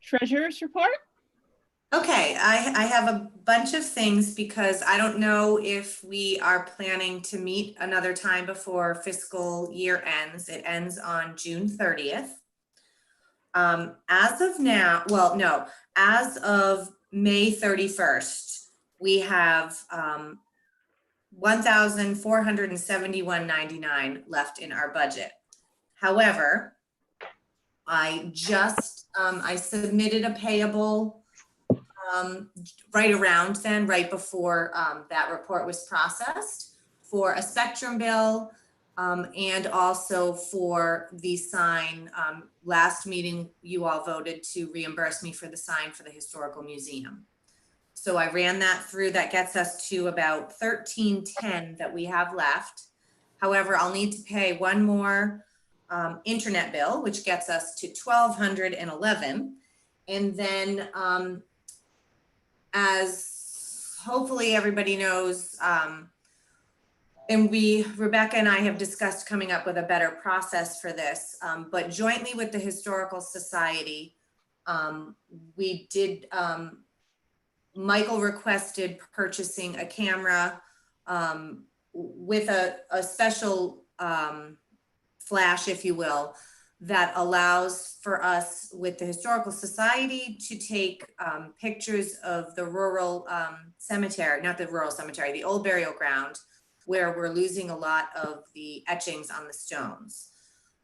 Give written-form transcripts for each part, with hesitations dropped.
Treasurer's report? Okay, I have a bunch of things because I don't know if we are planning to meet another time before fiscal year ends. It ends on June 30th. As of now, well, no, as of May 31st, we have $1,471.99 left in our budget. However, I just I submitted a payable right around then, right before that report was processed, for a Spectrum bill and also for the sign. Last meeting, you all voted to reimburse me for the sign for the Historical Museum. So I ran that through. That gets us to about $1,310 that we have left. However, I'll need to pay one more internet bill, which gets us to $1,211. And then as hopefully everybody knows, and Rebecca and I have discussed coming up with a better process for this, but jointly with the Historical Society, we did, Michael requested purchasing a camera with a special flash, if you will, that allows for us with the Historical Society to take pictures of the rural cemetery, not the rural cemetery, the old burial ground, where we're losing a lot of the etchings on the stones.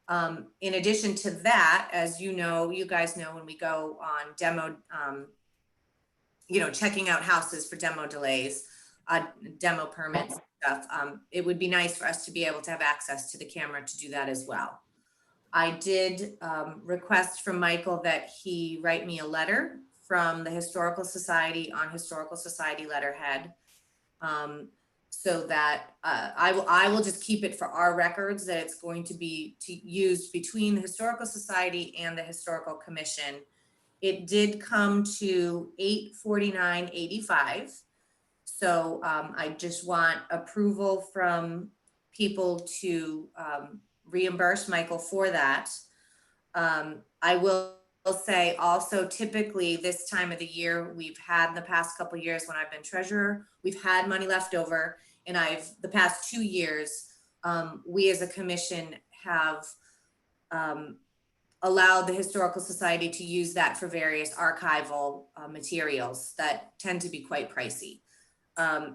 In addition to that, as you know, you guys know, when we go on demo, checking out houses for demo delays, demo permits and stuff, it would be nice for us to be able to have access to the camera to do that as well. I did request from Michael that he write me a letter from the Historical Society on Historical Society letterhead, so that I will just keep it for our records, that it's going to be used between the Historical Society and the Historical Commission. It did come to $849.85. So I just want approval from people to reimburse Michael for that. I will say also, typically this time of the year, we've had in the past couple of years when I've been treasurer, we've had money left over, and the past 2 years, we as a commission have allowed the Historical Society to use that for various archival materials that tend to be quite pricey.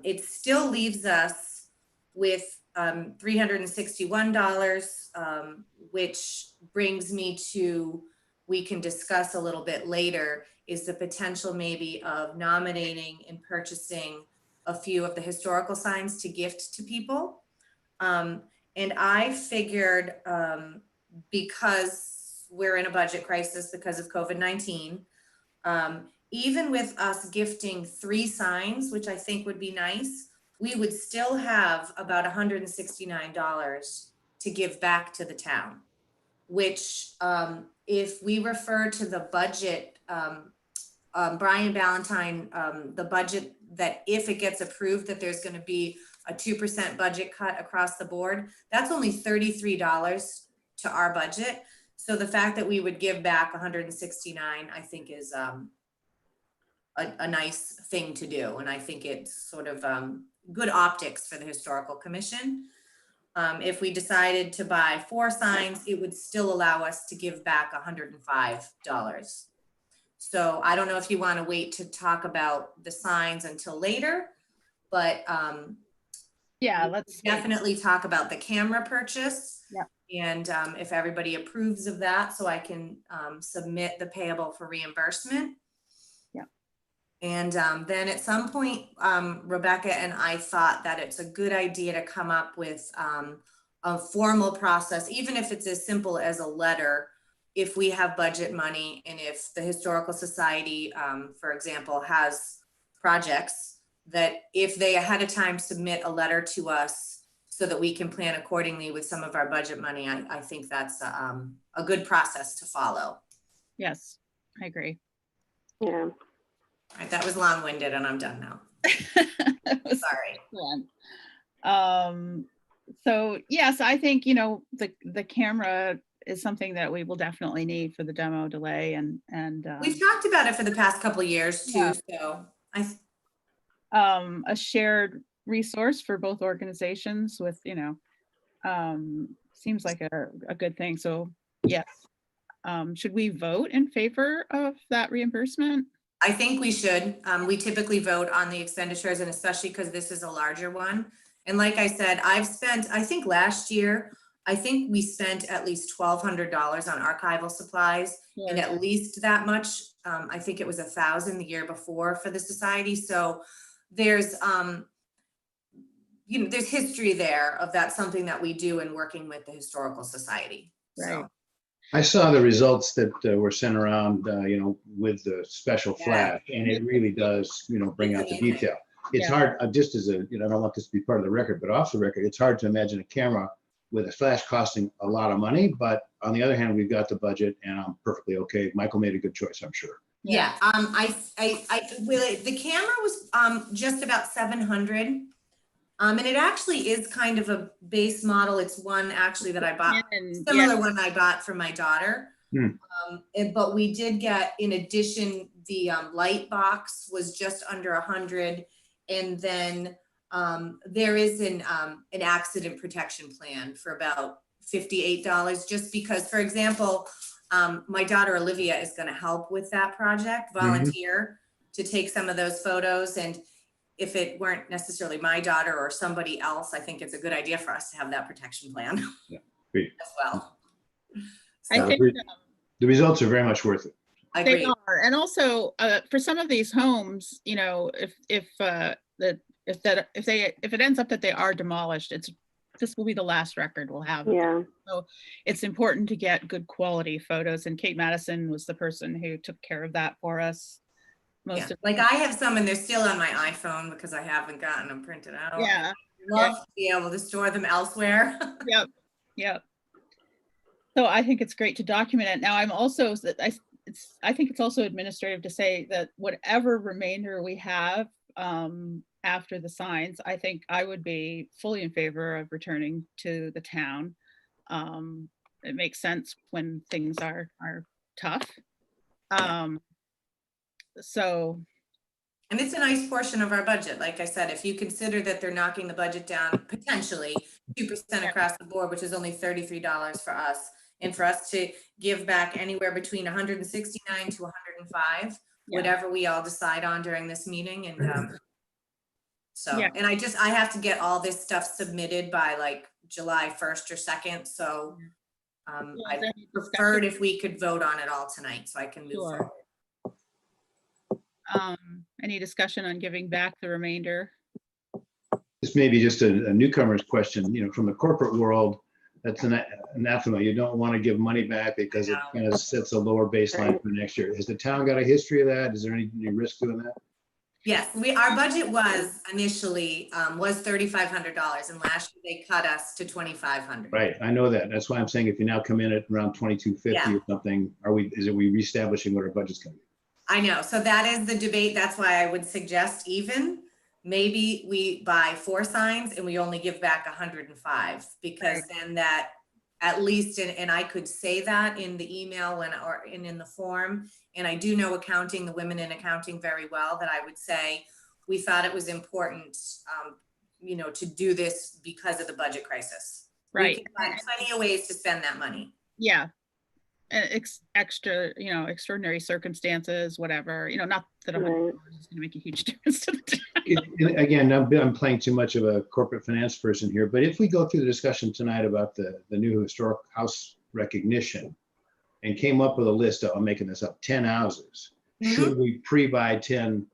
It still leaves us with $361, which brings me to, we can discuss a little bit later, is the potential maybe of nominating and purchasing a few of the historical signs to gift to people. And I figured, because we're in a budget crisis because of COVID-19, even with us gifting 3 signs, which I think would be nice, we would still have about $169 to give back to the town, which if we refer to the budget, Brian Ballantyne, the budget, that if it gets approved that there's going to be a 2% budget cut across the board, that's only $33 to our budget. So the fact that we would give back $169, I think is a nice thing to do. And I think it's sort of good optics for the Historical Commission. If we decided to buy 4 signs, it would still allow us to give back $105. So I don't know if you want to wait to talk about the signs until later, but yeah, let's definitely talk about the camera purchase. Yeah. And if everybody approves of that, so I can submit the payable for reimbursement. Yeah. And then at some point, Rebecca and I thought that it's a good idea to come up with a formal process, even if it's as simple as a letter, if we have budget money and if the Historical Society, for example, has projects, that if they ahead of time submit a letter to us so that we can plan accordingly with some of our budget money, I think that's a good process to follow. Yes, I agree. Yeah. All right, that was long-winded and I'm done now. Sorry. So yes, I think, the camera is something that we will definitely need for the demo delay and We've talked about it for the past couple of years too, Yeah. so a shared resource for both organizations with, seems like a good thing. So yes. Should we vote in favor of that reimbursement? I think we should. We typically vote on the expenditures, and especially because this is a larger one. And like I said, I think last year, I think we spent at least $1,200 on archival supplies and at least that much. I think it was $1,000 the year before for the society. So there's, there's history there of that, something that we do in working with the Historical Society. Right. So. I saw the results that were sent around, with the special flash, and it really does, bring out the detail. It's hard, just as a, I don't want this to be part of the record, but off the record, it's hard to imagine a camera with a flash costing a lot of money. But on the other hand, we've got the budget, and I'm perfectly okay. Michael made a good choice, I'm sure. Yeah. The camera was just about 700. And it actually is kind of a base model. It's one actually that I bought, similar one I bought for my daughter. But we did get, in addition, the light box was just under 100. And then there is an accident protection plan for about $58, just because, for example, my daughter Olivia is going to help with that project, volunteer to take some of those photos. And if it weren't necessarily my daughter or somebody else, I think it's a good idea for us to have that protection plan as well. I So, think the results are very much worth it. I they agree. are, and also for some of these homes, if it ends up that they are demolished, this will be the last record we'll have. Yeah. So it's important to get good quality photos, and Kate Madison was the person who took care of that for us. Like I have some and they're still on my iPhone because I haven't gotten them printed out. Yeah. Love to be able to store them elsewhere. Yep. So I think it's great to document it. Now I think it's also administrative to say that whatever remainder we have after the signs, I think I would be fully in favor of returning to the town. It makes sense when things are tough. So. And it's a nice portion of our budget. Like I said, if you consider that they're knocking the budget down potentially 2% across the board, which is only $33 for us, and for us to give back anywhere between 169 to 105, whatever we all decide on during this meeting. And and I have to get all this stuff submitted by like July 1st or 2nd. So I preferred if we could vote on it all tonight so I can move forward. Any discussion on giving back the remainder? This may be just a newcomer's question, from the corporate world, that's an anathema. You don't want to give money back because it kind of sets a lower baseline for next year. Has the town got a history of that? Is there any risk doing that? Yes, our budget was initially was $3,500, and last year they cut us to $2,500. Right, I know that. That's why I'm saying if you now come in at around 2,250 or something, are we reestablishing what our budget's going to be? I know. So that is the debate. That's why I would suggest maybe we buy 4 signs and we only give back 105, because then that at least, and I could say that in the email in the form, and I do know the women in accounting very well, that I would say we thought it was important, to do this because of the budget crisis. Right. We can find plenty of ways to spend that money. Yeah. Extra, extraordinary circumstances, whatever, not that $100 is going to make a huge difference to the town. Again, I'm playing too much of a corporate finance person here, but if we go through the discussion tonight about the new historic house recognition and came up with a list of, I'm making this up, 10 houses, should we pre-buy 10,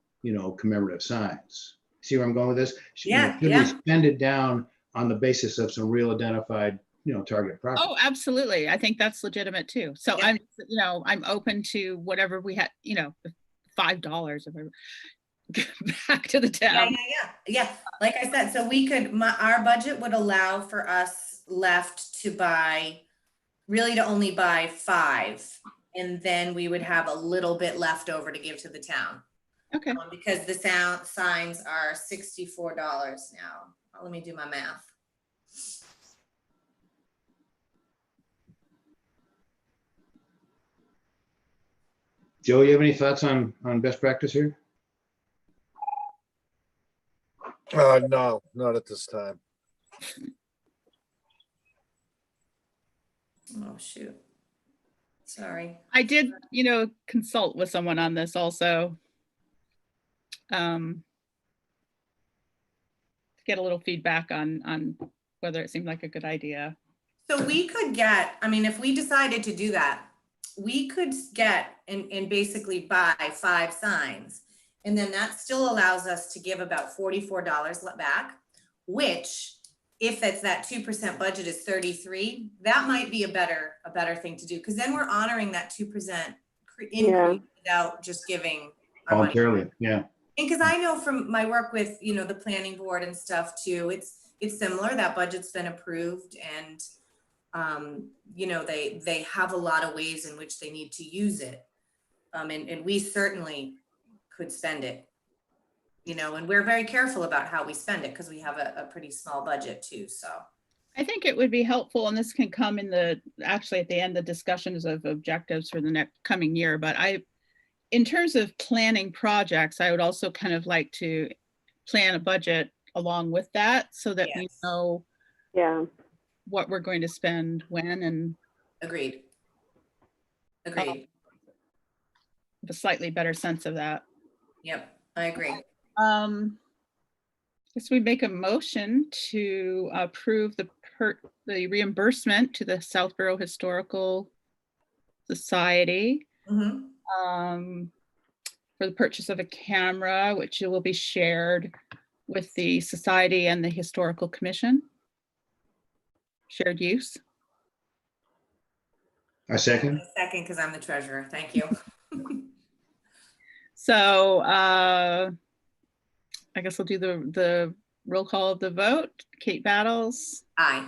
commemorative signs? See where I'm going with this? Should we spend it down on the basis of some real identified target property? Oh, absolutely. I think that's legitimate too. So I'm open to whatever we had, $5 of back to the town. Yeah. Like I said, so we could, our budget would allow for us left to only buy 5. And then we would have a little bit left over to give to the town. Okay. Because the signs are $64 now. Let me do my math. Joe, you have any thoughts on best practice here? No, not at this time. Oh, shoot. Sorry. I did, consult with someone on this also. To get a little feedback on whether it seemed like a good idea. So we could get, I mean, if we decided to do that, we could get and basically buy 5 signs. And then that still allows us to give about $44 back, which if it's that 2% budget is 33, that might be a better thing to do. Cause then we're honoring that 2% increase without just giving our money. Voluntarily, yeah. And cause I know from my work with, the planning board and stuff too, it's similar. That budget's been approved and they have a lot of ways in which they need to use it. And we certainly could spend it, and we're very careful about how we spend it because we have a pretty small budget too, so. I think it would be helpful, and this can come in actually at the end, the discussions of objectives for the next coming year, but in terms of planning projects, I would also kind of like to plan a budget along with that so that we know what we're going to spend when and Agreed. have a slightly better sense of that. Yep, I agree. Guess we make a motion to approve the reimbursement to the Southborough Historical Society Mm-hmm. for the purchase of a camera, which will be shared with the Society and the Historical Commission. Shared use. A second? Second, because I'm the treasurer. Thank you. So I guess we'll do the roll call of the vote. Kate Battles, Aye.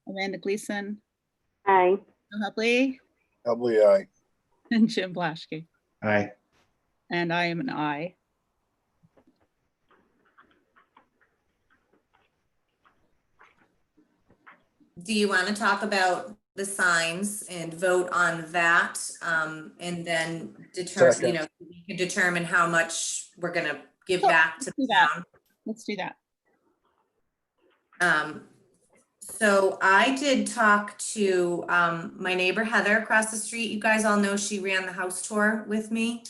Amanda Gleason, Aye. Joe Hubley, Probably aye. and Jim Blaschke. Aye. And I am an aye. Do you want to talk about the signs and vote on that? And then determine, Second. we can determine how much we're gonna give Sure, back to let's do the that. town. Let's do that. So I did talk to my neighbor Heather across the street. You guys all know she ran the house tour with me.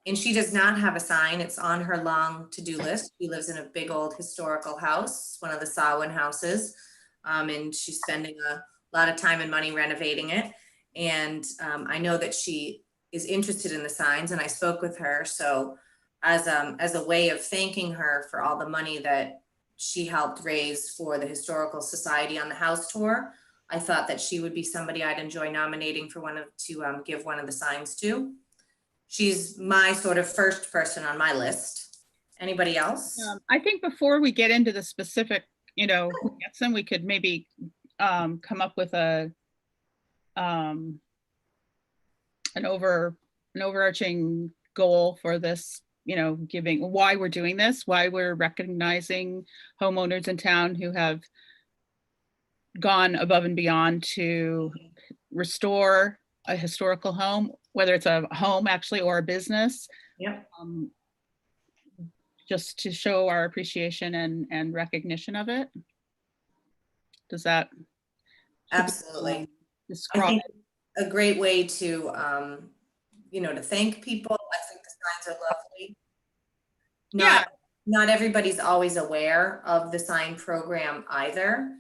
And she does not have a sign. It's on her long to-do list. She lives in a big old historical house, one of the Samhain houses. And she's spending a lot of time and money renovating it. And I know that she is interested in the signs and I spoke with her. So as a way of thanking her for all the money that she helped raise for the Historical Society on the house tour, I thought that she would be somebody I'd enjoy nominating for to give one of the signs to. She's my sort of first person on my list. Anybody else? I think before we get into the specific, who gets them, we could maybe come up with an overarching goal for this, giving why we're doing this, why we're recognizing homeowners in town who have gone above and beyond to restore a historical home, whether it's a home actually or a business. Yep. Just to show our appreciation and recognition of it. Does that? Absolutely. I Describe think it? a great way to, to thank people. I think the signs are lovely. Not everybody's always aware of the sign program either.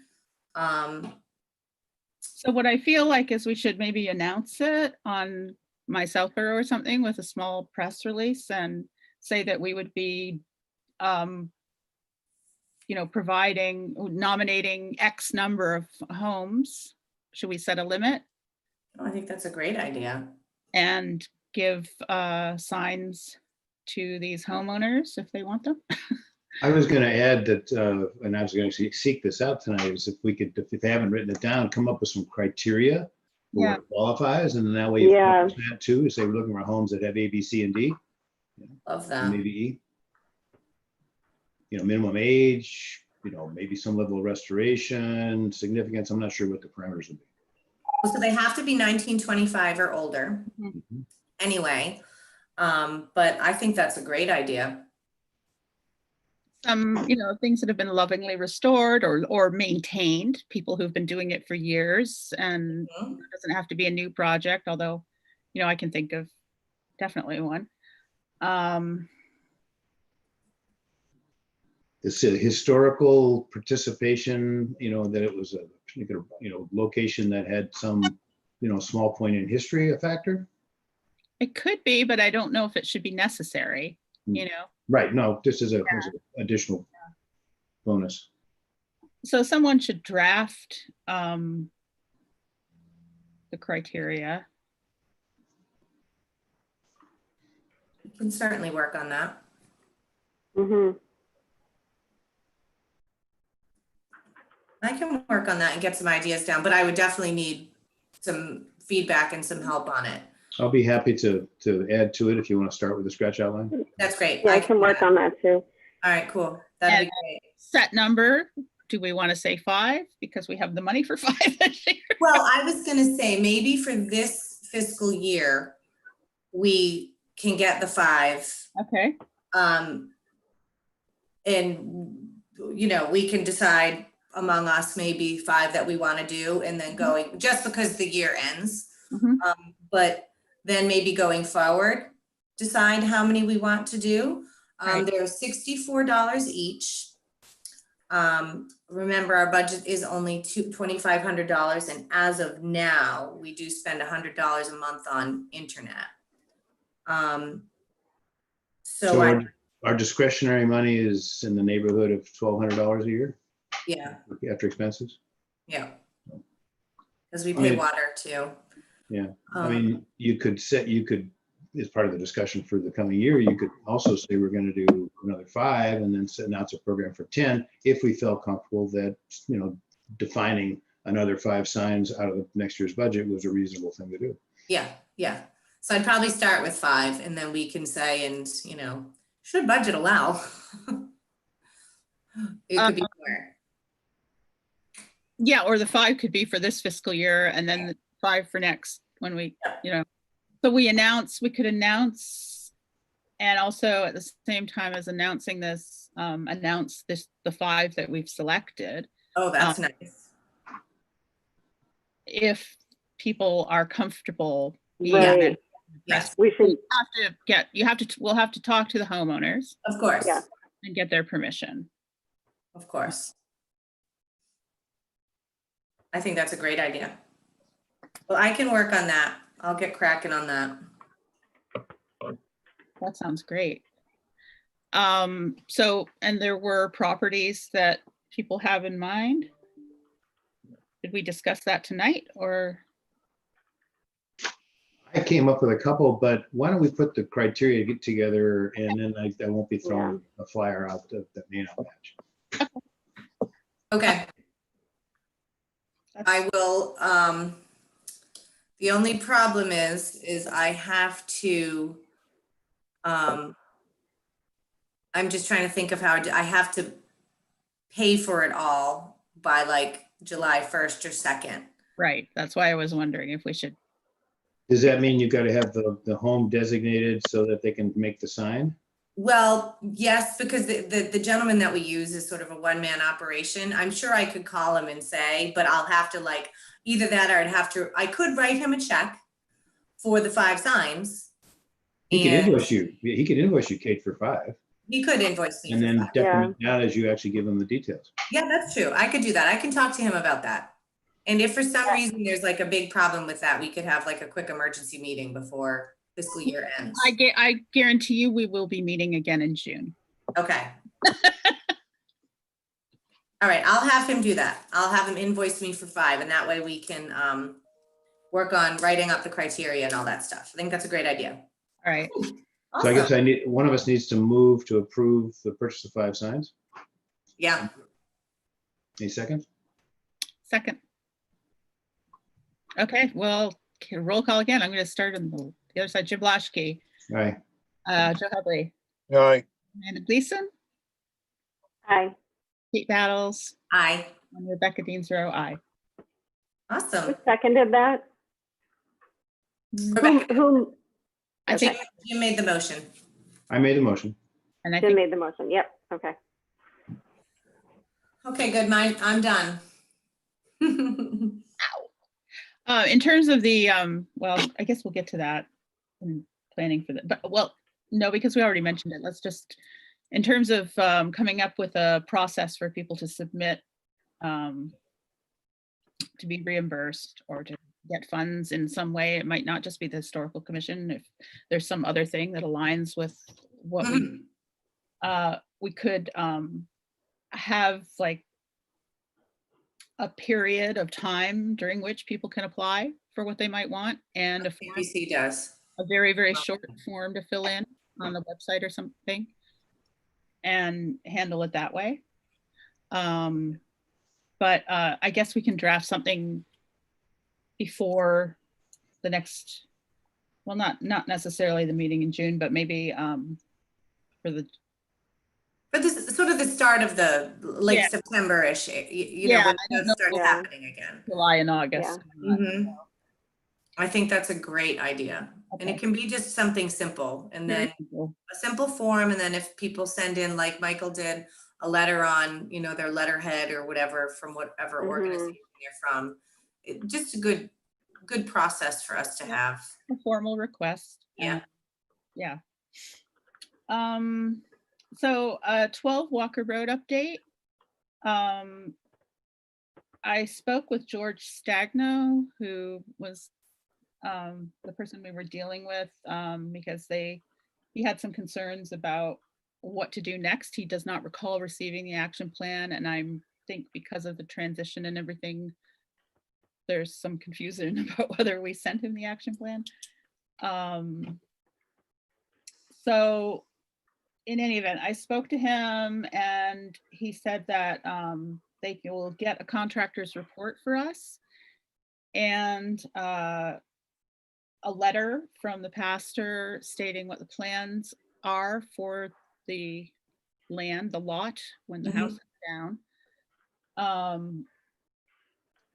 So what I feel like is we should maybe announce it on my Southborough or something with a small press release and say that we would be, nominating X number of homes. Should we set a limit? I think that's a great idea. And give signs to these homeowners if they want them? I was going to add that, and I was going to seek this out tonight, is if we could, if they haven't written it down, come up with some criteria for what qualifies, and then that way you publish that too. Say we're looking for homes that have A, B, C, and D. Love that. Maybe E. Minimum age, maybe some level of restoration, significance. I'm not sure what the parameters would be. So they have to be 1925 or older. Mhm. Anyway, But I think that's a great idea. Some, things that have been lovingly restored or maintained, people who've been doing it for years, and Mhm. it doesn't have to be a new project, although, I can think of definitely one. It's a historical participation, that it was a particular, location that had some, small point in history, a factor. It could be, but I don't know if it should be necessary, Right, no, just as an additional bonus. So someone should draft the criteria. We can certainly work on that. Mm-hmm. I can work on that and get some ideas down, but I would definitely need some feedback and some help on it. I'll be happy to add to it if you want to start with the scratch outline. That's great. Yeah, I can work on that too. All right, cool. That'd be great. Set number, do we want to say 5? Because we have the money for 5 this year. Well, I was gonna say, maybe for this fiscal year, we can get the 5. Okay, And, we can decide among us maybe 5 that we want to do, and then going, just because the year ends. Mhm. But then maybe going forward, decide how many we want to do. Right. They're $64 each. Remember, our budget is only $2,500, and as of now, we do spend $100 a month on internet. So our discretionary money is in the neighborhood of $1,200 a year yeah, after expenses. yeah. Because we I pay mean- water too. Yeah, I mean, you could, as part of the discussion for the coming year, you could also say we're going to do another 5 and then announce a program for 10 if we felt comfortable that, defining another 5 signs out of next year's budget was a reasonable thing to do. Yeah, yeah. So I'd probably start with 5, and then we can say, and should budget allow? It could be more. yeah, or the 5 could be for this fiscal year, and then the 5 for next, when we, so we could announce, and also at the same time as announcing this, announce the 5 that we've selected. Oh, that's nice. If people are comfortable being Right. at- Yes, We should, we'll have to talk to the homeowners of course, Yeah. and get their permission. of course. I think that's a great idea. Well, I can work on that. I'll get cracking on that. That sounds great. So, and there were properties that people have in mind? Did we discuss that tonight, or? I came up with a couple, but why don't we put the criteria together and then I won't be throwing a flyer out that may not match. Okay, I will, the only problem is I have to, I'm just trying to think of how I have to pay for it all by like July 1st or 2nd. Right, that's why I was wondering if we should. Does that mean you've got to have the home designated so that they can make the sign? Well, yes, because the gentleman that we use is sort of a one-man operation. I'm sure I could call him and say, but I'll have to either that or I could write him a check for the 5 signs. He could and invoice you, Kate, for 5. He could invoice me And for then 5. decrement that as you actually give them the details. Yeah, that's true. I could do that. I can talk to him about that. And if for some reason there's like a big problem with that, we could have like a quick emergency meeting before fiscal year ends. I guarantee you we will be meeting again in June. Okay. All right, I'll have him do that. I'll have him invoice me for 5, and that way we can work on writing up the criteria and all that stuff. I think that's a great idea. All right, So I guess Awesome. one of us needs to move to approve the purchase of 5 signs. Yeah, Any second? second. Okay, well, roll call again. I'm going to start on the other side. Jim Blaschke, All right. Joe Hubley, Aye. Amanda Gleason, aye. Kate Battles, aye. and Rebecca Deansborough, aye. Awesome. Who seconded that? Mm, Rebecca. Who, I think, You made the motion. I made the motion. and I Jim think, made the motion. Yep, okay. Okay, good. I'm done. in terms of the, well, I guess we'll get to that in planning for that, but well, no, because we already mentioned it. Let's just, in terms of coming up with a process for people to submit to be reimbursed or to get funds in some way. It might not just be the historical commission. If there's some other thing that aligns with what we could have like a period of time during which people can apply for what they might want, and a form, ABC does. a very, very short form to fill in on the website or something, and handle it that way. But I guess we can draft something before the next, well, not necessarily the meeting in June, but maybe for the, But this is sort of the start of the like Yeah. September-ish, you know, Yeah, when I don't it know. starts Yeah. happening again. July and August. Mhm. I think that's a great idea. And Okay. it can be just something simple, and Very then simple. a simple form, and then if people send in, like Michael did, a letter on, you know, their letterhead or whatever from whatever Mhm. organization you're from, just a good process for us to have. A formal request. Yeah. Yeah. So 12 Walker Road update. I spoke with George Stagno, who was the person we were dealing with, because he had some concerns about what to do next. He does not recall receiving the action plan, and I think because of the transition and everything, there's some confusion about whether we sent him the action plan. So in any event, I spoke to him and he said that they will get a contractor's report for us and a letter from the pastor stating what the plans are for the land, the lot, when the house is down.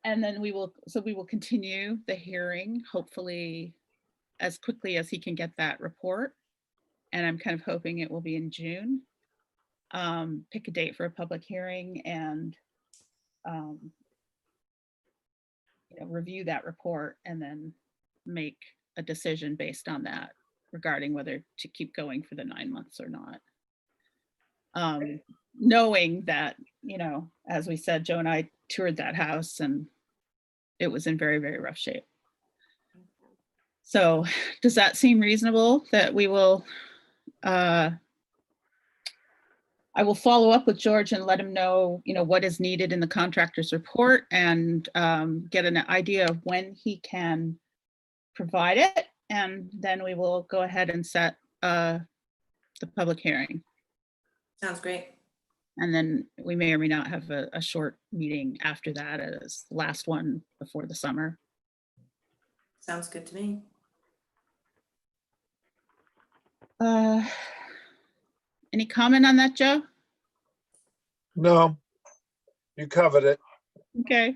And then we will continue the hearing, hopefully as quickly as he can get that report. And I'm kind of hoping it will be in June. Pick a date for a public hearing and review that report and then make a decision based on that regarding whether to keep going for the 9 months or not. Knowing that, as we said, Joe and I toured that house and it was in very, very rough shape. So does that seem reasonable that we will, I will follow up with George and let him know, what is needed in the contractor's report and get an idea of when he can provide it. And then we will go ahead and set the public hearing. Sounds great. And then we may or may not have a short meeting after that as the last one before the summer. Sounds good to me. Any comment on that, Joe? No, you covered it. Okay.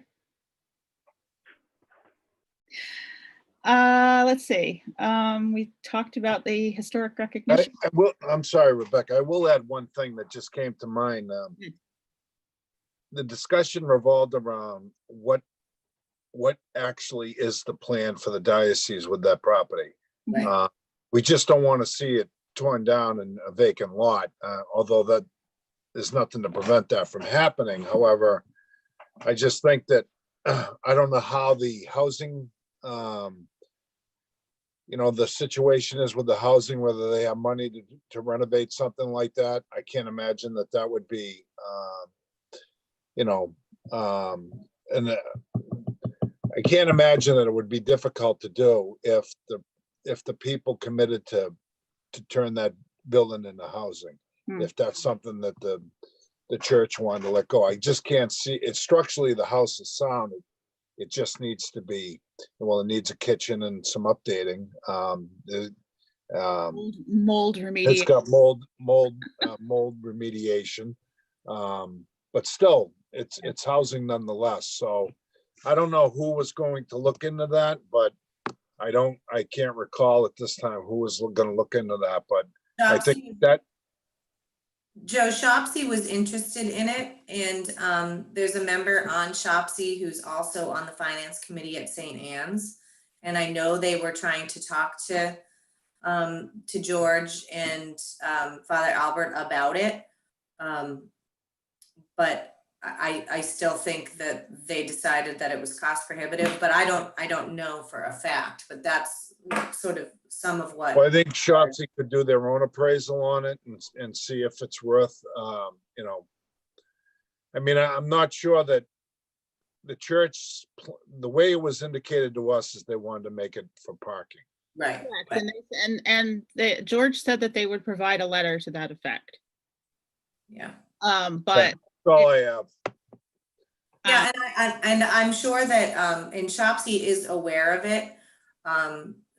Let's see. We talked about the historic recognition. I'm sorry, Rebecca. I will add one thing that just came to mind. The discussion revolved around what actually is the plan for the diocese with that property. Right. We just don't want to see it torn down in a vacant lot, although that there's nothing to prevent that from happening. However, I just think that I don't know how the housing, the situation is with the housing, whether they have money to renovate something like that. I can't imagine that would be, and I can't imagine that it would be difficult to do if the people committed to turn that building into housing. If that's something that the church wanted to let go. I just can't see it. Structurally, the house is sound. It just needs to be, it needs a kitchen and some updating. Mold remediation. It's got mold remediation. But still, it's housing nonetheless. So I don't know who was going to look into that, but I can't recall at this time who was gonna look into that, but I think Shopsy- that, Joe Shopsy was interested in it, and there's a member on Shopsy who's also on the finance committee at St. Anne's. And I know they were trying to talk to George and Father Albert about it. But I still think that they decided that it was cost prohibitive, but I don't know for a fact, but that's sort of some of what. well, I think Shopsy could do their own appraisal on it and see if it's worth, you know. I mean, I'm not sure that the church, the way it was indicated to us is they wanted to make it for parking. Right. Correct. But- George said that they would provide a letter to that effect. Yeah. But That's all I have. Yeah, and I'm sure that, and Shopsy is aware of it.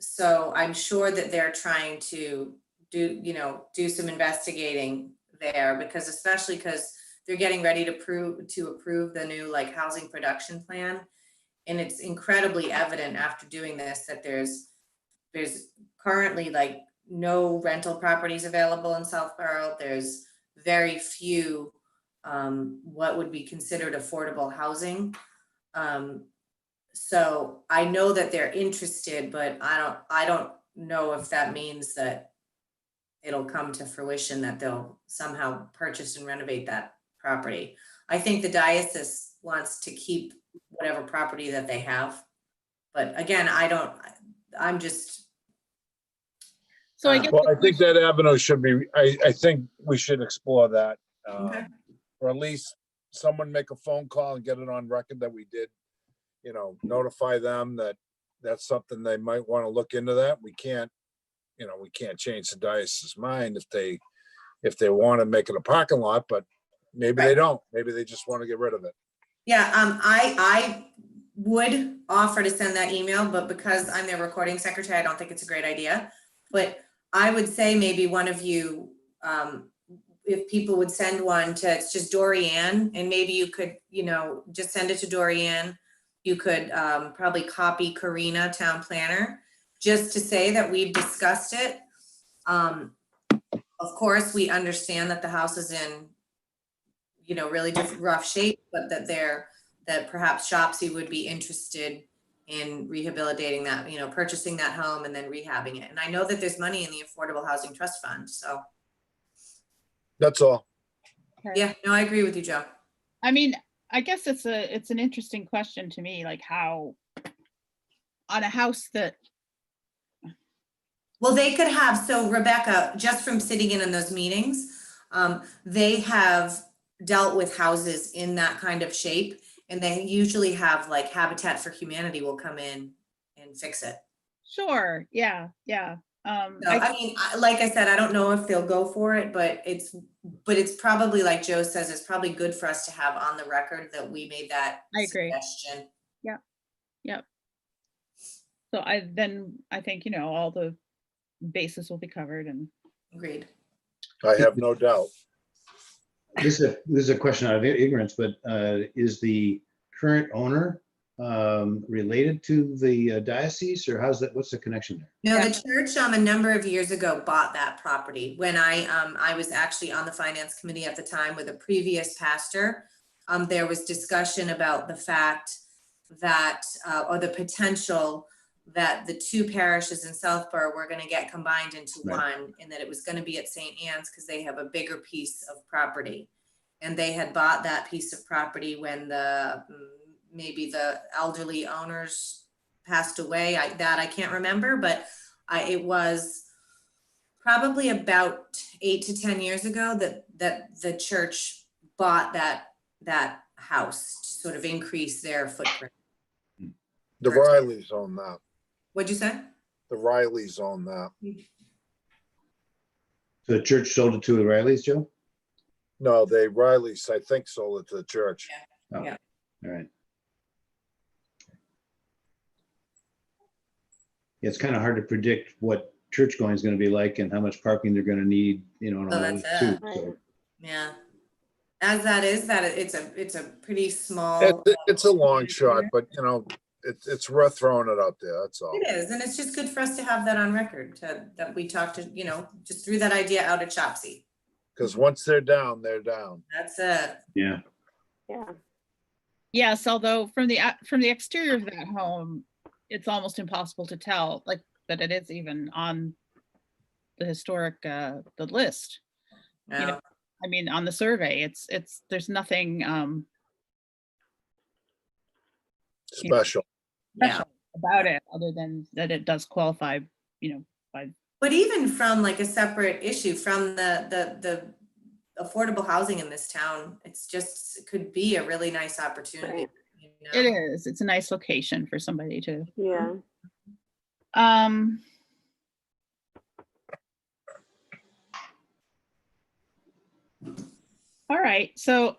So I'm sure that they're trying to do some investigating there, because especially because they're getting ready to approve the new like housing production plan. And it's incredibly evident after doing this that there's currently like no rental properties available in Southborough. There's very few what would be considered affordable housing. So I know that they're interested, but I don't know if that means that it'll come to fruition, that they'll somehow purchase and renovate that property. I think the diocese wants to keep whatever property that they have. But again, I'm just. so I guess. Well, I think that avenue should be, I think we should explore that. Okay. Or at least someone make a phone call and get it on record that we did, you know, notify them that that's something they might want to look into that. We can't change the diocese's mind if they want to make it a parking lot, but maybe they don't. Maybe they just want to get rid of it. Yeah, I would offer to send that email, but because I'm their recording secretary, I don't think it's a great idea. But I would say maybe one of you, if people would send one to, it's just Dorianne, and maybe you could, just send it to Dorianne. You could probably copy Karina, town planner, just to say that we've discussed it. Of course, we understand that the house is in, really rough shape, but that perhaps Shopsy would be interested in rehabilitating that, purchasing that home and then rehabbing it. And I know that there's money in the Affordable Housing Trust Fund, so. That's all. Yeah, no, I agree with you, Joe. I mean, I guess it's an interesting question to me, like how on a house that. Well, they could have, so Rebecca, just from sitting in on those meetings, they have dealt with houses in that kind of shape, and they usually have like Habitat for Humanity will come in and fix it. Sure, yeah. So, I mean, like I said, I don't know if they'll go for it, but it's probably, like Joe says, it's probably good for us to have on the record that we made that I agree. suggestion. Yep. So I think, all the bases will be covered and. Agreed. I have no doubt. This is a question out of ignorance, but is the current owner related to the diocese, or what's the connection there? No, Yeah. the church, a number of years ago bought that property when I was actually on the finance committee at the time with a previous pastor. There was discussion about the fact that, or the potential that the two parishes in Southborough were going to get combined into one, and that it was going to be at St. Anne's because they have a bigger piece of property. And they had bought that piece of property when maybe the elderly owners passed away. I can't remember, but it was probably about 8 to 10 years ago that the church bought that house to sort of increase their footprint. The Rileys own that. What'd you say? The Rileys own that. So the church sold it to the Rileys, Joe? No, the Rileys, I think, sold it to the church. Oh, Yeah. all right. It's kind of hard to predict what church going is going to be like and how much parking they're going to need, and all that's that too. it. So, Yeah. As that is, it's a pretty small. It's a long shot, but it's worth throwing it out there, that's all. It is, and it's just good for us to have that on record, that we talked to, just threw that idea out at Chopsy. Because once they're down, they're down. That's it. Yeah. Yeah. Yes, although from the exterior of that home, it's almost impossible to tell, like, that it is even on the historic, the list. No. I mean, on the survey, there's nothing Special. Yeah. special about it, other than that it does qualify, by, But even from like a separate issue from the affordable housing in this town, it could be a really nice opportunity. Right. it is, it's a nice location for somebody to, Yeah. all right, so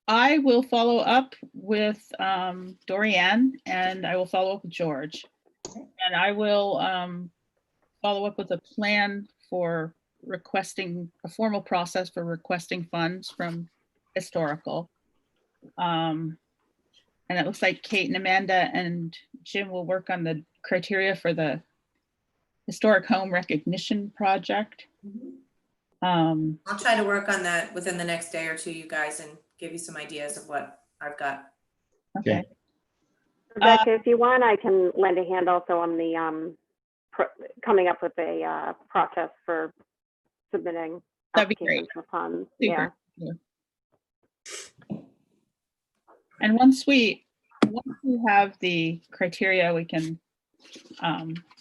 I will follow up with Dorianne, and I will follow up with George. And I will follow up with a plan for requesting a formal process for requesting funds from historical. And it looks like Kate and Amanda and Jim will work on the criteria for the historic home recognition project. I'll try to work on that within the next day or two, you guys, and give you some ideas of what I've got. Okay. Rebecca, if you want, I can lend a hand also on the coming up with a process for submitting That'd be great. applications for funds. Super. Yeah. And once we have the criteria, we can,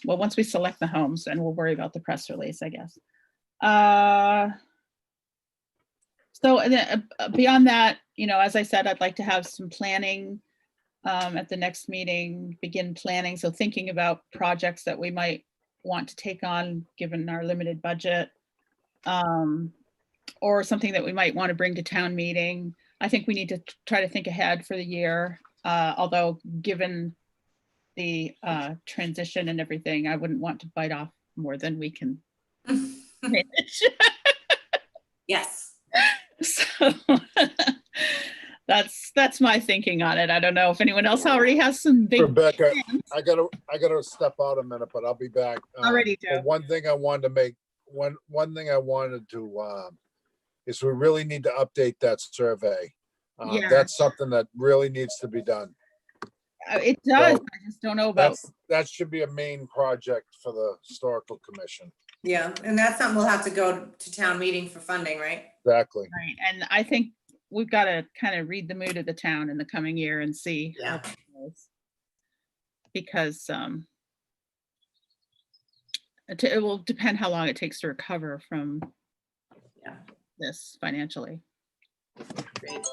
once we select the homes, and we'll worry about the press release, I guess. So and then, beyond that, as I said, I'd like to have some planning at the next meeting, begin planning. So thinking about projects that we might want to take on, given our limited budget, or something that we might want to bring to town meeting. I think we need to try to think ahead for the year, although given the transition and everything, I wouldn't want to bite off more than we can manage. Yes. So that's my thinking on it. I don't know if anyone else already has some big Rebecca, plans. I gotta step out a minute, but I'll be back. Already, Joe. But one thing I wanted to is we really need to update that survey. Yeah. That's something that really needs to be done. It does. So, I just don't know about. That should be a main project for the historical commission. Yeah, and that's something we'll have to go to town meeting for funding, right? Exactly. Right, and I think we've got to kind of read the mood of the town in the coming year and see how Yeah. it goes. Because it will depend how long it takes to recover from this financially. Great.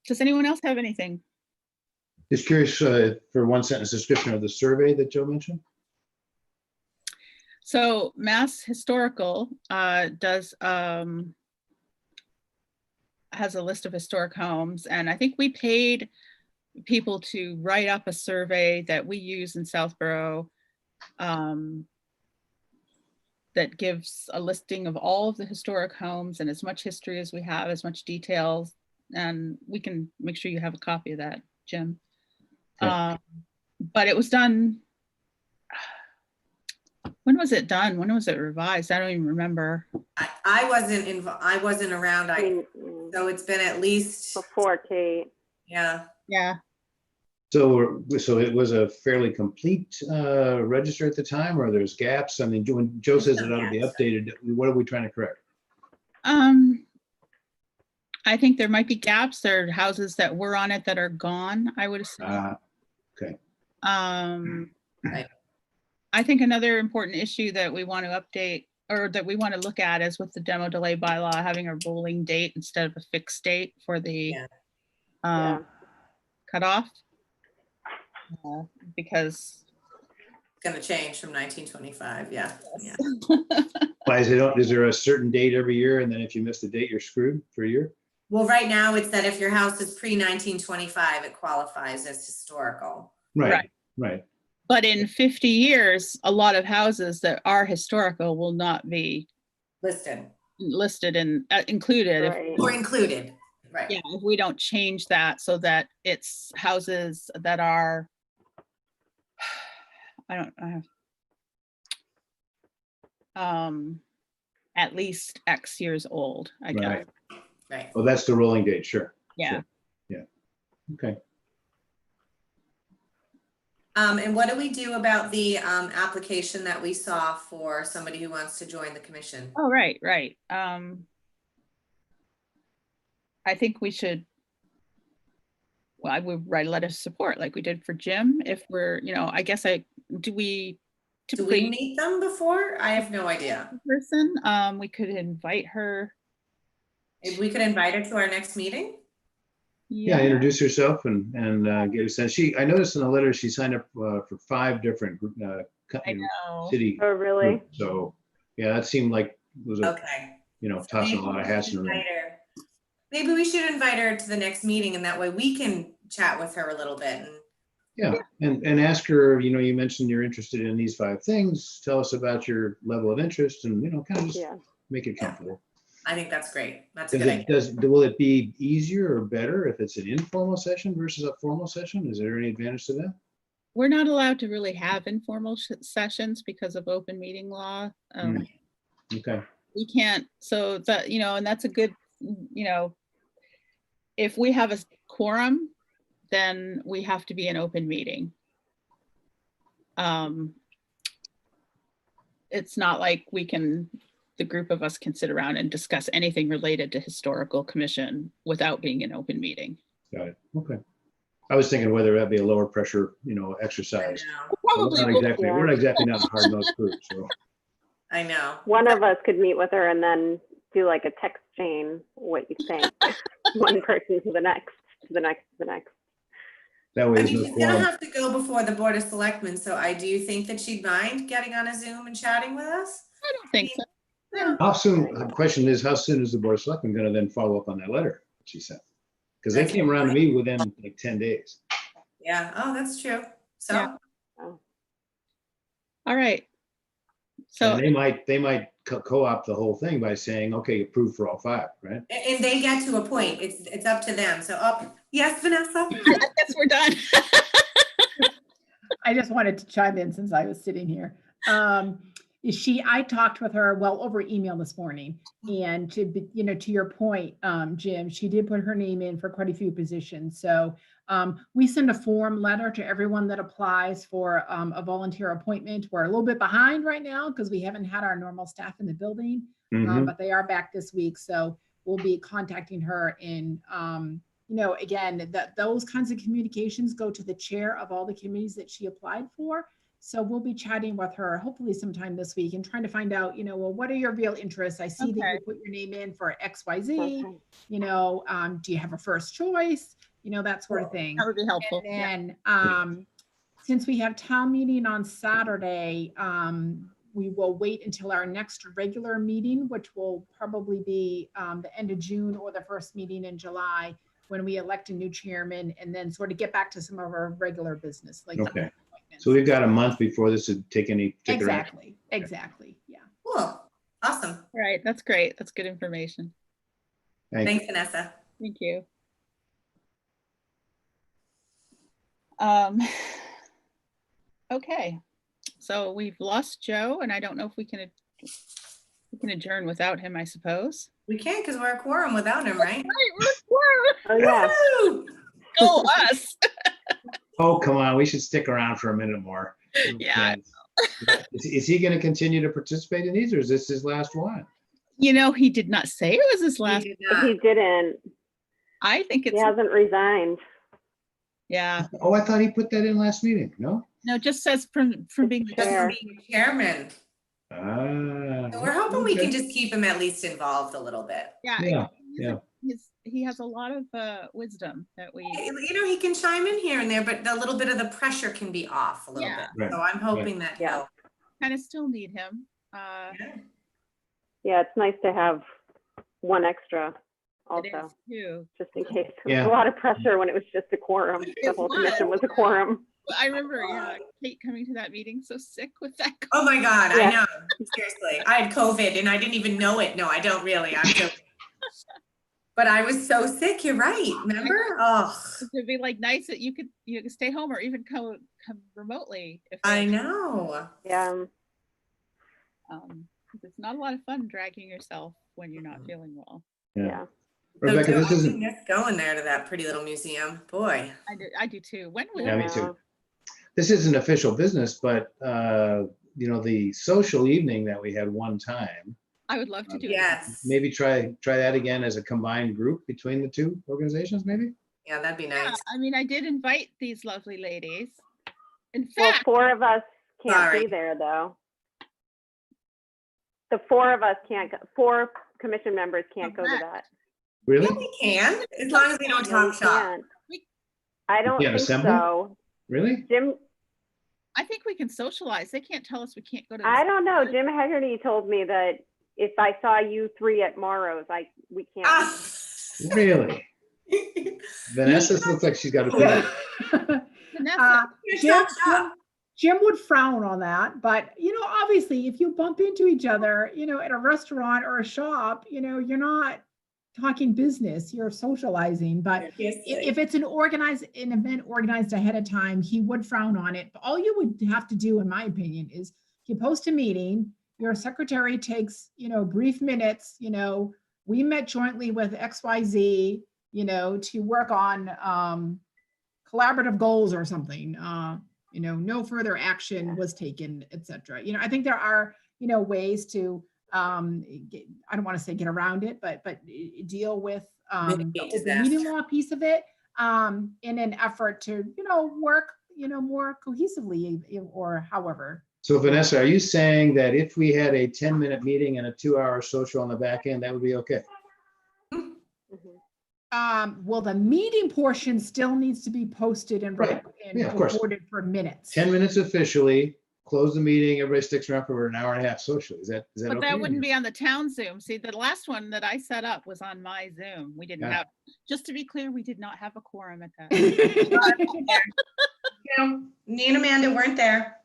Does anyone else have anything? Just curious for one sentence description of the survey that Joe mentioned. So Mass Historical has a list of historic homes, and I think we paid people to write up a survey that we use in Southborough that gives a listing of all of the historic homes and as much history as we have, as much details, and we can make sure you have a copy of that, Jim. Okay. But it was done. When was it done? When was it revised? I don't even remember. I wasn't around. So it's been at least, Before Kate. yeah. Yeah. So it was a fairly complete register at the time, or there's gaps? I mean, when Joe says it ought to be updated, what are we trying to correct? I think there might be gaps. There are houses that were on it that are gone, I would assume. Okay. Right. I think another important issue that we want to update, or that we want to look at, is with the demo delay bylaw, having a rolling date instead of a fixed date for the cutoff. Because It's gonna change from 1925, yeah. Yes. Why is there a certain date every year, and then if you miss the date, you're screwed for a year? Well, right now it's that if your house is pre-1925, it qualifies as historical. Right. But in 50 years, a lot of houses that are historical will not be Listed. listed and included. Right. Or included, right? Yeah, if we don't change that so that it's houses that are, at least X years old, I guess. Right. Right. Oh, that's the rolling date, sure. Yeah. Sure. Yeah. Okay. And what do we do about the application that we saw for somebody who wants to join the commission? Oh, right. I think we should, well, I would write a letter of support like we did for Jim. If we're, I guess do we Do we typically meet them before? I have no idea. person? We could invite her. If we could invite her to our next meeting? Yeah, introduce herself and get a sense. I noticed in the letter she signed up for 5 different I know. city. Oh, really? groups. So, yeah, that seemed like it was a, Okay. tossing a Maybe lot of we hats should in the ring. invite her. Maybe we should invite her to the next meeting and that way we can chat with her a little bit. And Yeah, and ask her, you mentioned you're interested in these 5 things. Tell us about your level of interest and, kind of just Yeah. make it comfortable. I think that's great. That's a good idea. Will it be easier or better if it's an informal session versus a formal session? Is there any advantage to that? We're not allowed to really have informal sessions because of open meeting law. Okay, We can't, so that, and that's a good, if we have a quorum, then we have to be an open meeting. It's not like the group of us can sit around and discuss anything related to historical commission without being an open meeting. got it. Okay. I was thinking whether that'd be a lower pressure, exercise. Probably We're not exactly not a hard-nosed group, so. I know. One of us could meet with her and then do like a text chain, what you think, one person to the next, to the next, to the next. That way I there's mean, no she's gonna quorum. have to go before the Board of Selectmen, so do you think that she'd mind getting on a Zoom and chatting with us? I don't think so. Yeah. How soon, the question is, how soon is the Board of Selectmen gonna then follow up on that letter she sent? Because they That's came around to right. me within like 10 days. Yeah, oh, that's true. So, Yeah. All right. So And they might co-opt the whole thing by saying, okay, approved for all 5, right? and they get to a point, it's up to them. So, yes, Vanessa? I guess we're done. I just wanted to chime in since I was sitting here. I talked with her over email this morning, and to your point, Jim, she did put her name in for quite a few positions. So we send a form letter to everyone that applies for a volunteer appointment. We're a little bit behind right now because we haven't had our normal staff in the building, but they are back this week. So we'll be contacting her and again, those kinds of communications go to the chair of all the committees that she applied for. So we'll be chatting with her hopefully sometime this week and trying to find out, well, what are your real interests? I see that you put your name in for XYZ, Okay. do you have a first choice? That sort of thing. That would be helpful. And then since we have town meeting on Saturday, we will wait until our next regular meeting, which will probably be the end of June or the first meeting in July, when we elect a new chairman, and then sort of get back to some of our regular business. Okay. So we've got a month before this would take any particular action. Exactly. Yeah. Cool. Awesome. All right. That's great. That's good information. Thanks, Vanessa. Thank you. Okay. So we've lost Joe, and I don't know if we can adjourn without him, I suppose. We can't because we're a quorum without him, right? Oh, yeah. Woo! Go us. Oh, come on, we should stick around for a minute more. Yeah. Is he gonna continue to participate in these, or is this his last one? He did not say it was his last. He did not. He didn't. I think He it's, hasn't resigned. yeah. Oh, I thought he put that in last meeting, no? No, it just says from being, Just Chair. for being chairman. Ah. So we're hoping we okay. can just keep him at least involved a little bit. Yeah, he has a lot of wisdom that we, He can chime in here and there, but a little bit of the pressure can be off a little Yeah. bit. Right. So I'm hoping that Yeah. he'll. kind of still need him. Yeah, it's nice to have one extra It is also, too. just in case. There was Yeah. a lot of pressure when it was just a quorum. The It whole was. commission was a quorum. I remember, yeah, Kate coming to that meeting so sick with that. Oh my God, Yeah. I know. Seriously. I had COVID and I didn't even know it. No, I don't really. I'm joking. But I was so sick. You're right. Remember? Oh, It'd be like nice that you could stay home or even come remotely. If I they- know. Yeah. 'Cause it's not a lot of fun dragging yourself when you're not feeling well. Yeah. Rebecca, So this I isn't, miss going there to that pretty little museum. Boy. I do too. When will Yeah, me too. this isn't official business, but, the social evening that we had one time, I would love to do it. Yes. maybe try that again as a combined group between the two organizations, maybe? Yeah, that'd be Yeah, nice. I mean, I did invite these lovely ladies. In Well, fact, 4 of us can't Sorry. be there though. The 4 of us can't, 4 commission members can't go to Correct. that. Really? Yeah, we can, as long as we don't No, we talk shop. can't. I don't can't think assemble? so. Really? Jim, I think we can socialize. They can't tell us we can't go to. I don't know. Jim Haggerty told me that if I saw you 3 at Morrow's, we can't. Ah. Really? Vanessa looks like she's got a Yeah. feeling. Vanessa, Jim would frown on that, but obviously if you bump into each other, at a restaurant or a shop, you're not talking business, you're socializing. But if it's an event organized ahead of time, he would frown on it. But all you would have to do, in my opinion, is you post a meeting, your secretary takes, brief minutes, we met jointly with XYZ, to work on collaborative goals or something. No further action was taken, etc. I think there are, ways to, I don't want to say get around it, but deal with Mitigate the open disaster. meeting law piece of it in an effort to, work, more cohesively or however. So Vanessa, are you saying that if we had a 10-minute meeting and a 2-hour social on the back end, that would be okay? Mhm. Well, the meeting portion still needs to be posted and Right. Yeah, of course. recorded for minutes. 10 minutes officially, close the meeting, everybody sticks around for an hour and a half socially. Is that but okay? that wouldn't be on the town Zoom. See, the last one that I set up was on my Zoom. We didn't Yeah. have, just to be clear, we did not have a quorum at that. Me and Amanda weren't there.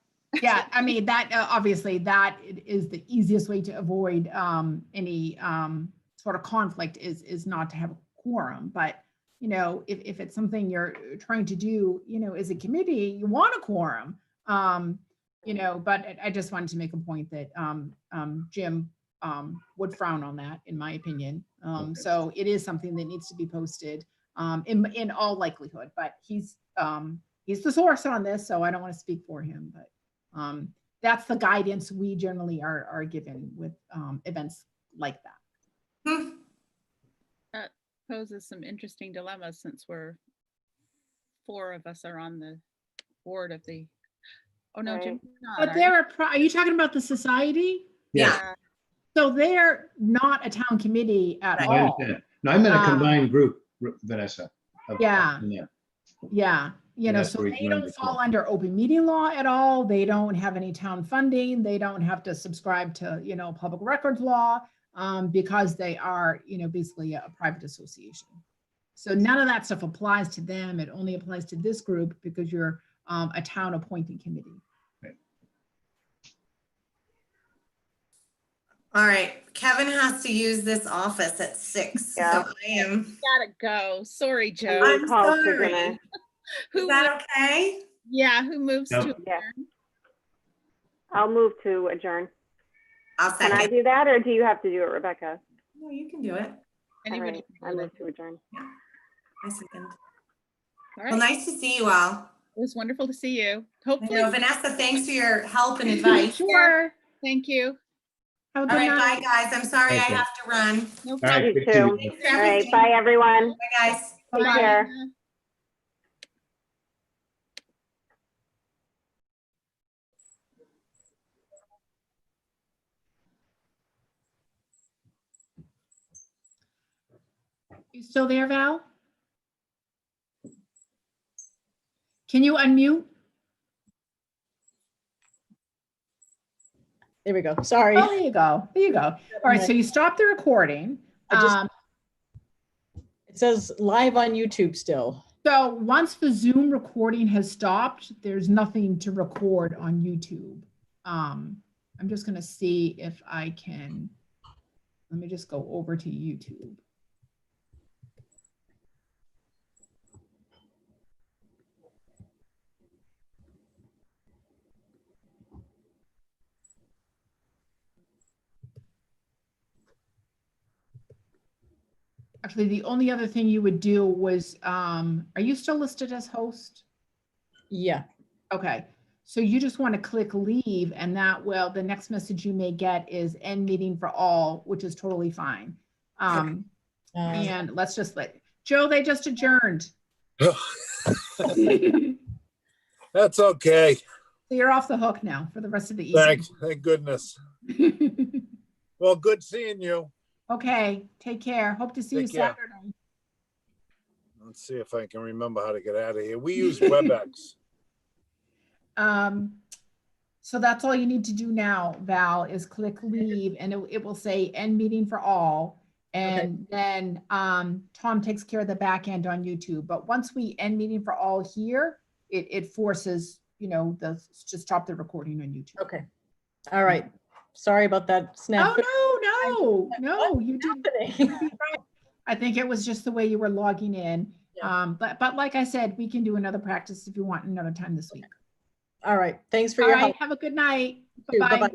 Yeah, I mean, that obviously that is the easiest way to avoid any sort of conflict is not to have a quorum. But if it's something you're trying to do, as a committee, you want a quorum. But I just wanted to make a point that Jim would frown on that, in my opinion. Okay. So it is something that needs to be posted in all likelihood. But he's the source on this, so I don't want to speak for him. But that's the guidance we generally are given with events like that. That poses some interesting dilemmas since 4 of us are on the board of the, oh no, Jim. But are you talking about the society? Yeah. So they're not a town committee at Right. I all. understand. No, I meant a combined group, Vanessa. Yeah. Yeah, That's so where they you run don't the fall club. under open meeting law at all. They don't have any town funding. They don't have to subscribe to, public records law because they are, basically a private association. So none of that stuff applies to them. It only applies to this group because you're a town appointing committee. All right, Kevin has to use this office at 6, Yeah. so I am. Gotta go. Sorry, Joe. I'm Called for sorry. dinner. Who Is that okay? who moves No. to Yeah. adjourn? I'll move to adjourn. I'll Can I second. do that, or do you have to do it, Rebecca? No, you can do it. All Anybody? right, can I do move that. to adjourn. I second. All Well, right. nice to see you all. It was wonderful to see you. I Hopefully, know, Vanessa, thanks for your help and advice. Sure. thank you. Have a All good right, night. bye, guys. I'm sorry I Okay. have to run. No All right, problem. You good to too. see you. Thanks for All right, everything. bye, everyone. Bye, guys. Take Bye. care. Bye. You still there, Val? Can you unmute? There we go. Sorry. Oh, there you go. There you go. All right, so you stopped the recording. I just- It says live on YouTube still. So once the Zoom recording has stopped, there's nothing to record on YouTube. I'm just gonna see if I can, let me just go over to YouTube. Actually, the only other thing you would do was, are you still listed as host? Yeah. Okay, so you just want to click leave, and that will, the next message you may get is end meeting for all, which is totally fine. And let's just let, Joe, they just adjourned. So That's okay. you're off the hook now for the rest of the evening. Thank goodness. Well, good seeing you. Okay, take care. Hope to see you Take care. Saturday. Let's see if I can remember how to get out of here. We use WebEx. So that's all you need to do now, Val, is click leave, and it will say end meeting for all. And then Tom takes care of the back end on YouTube. But once we end meeting for all here, it forces, you know, to stop the recording on YouTube. Okay. All right. Sorry about that snap. Oh, no, you did. I think it was just the way you were logging in. Yeah. But like I said, we can do another practice if you want another time this week. All right. Thanks for All your right, help. have a good night. You too. Bye-bye. Bye-bye.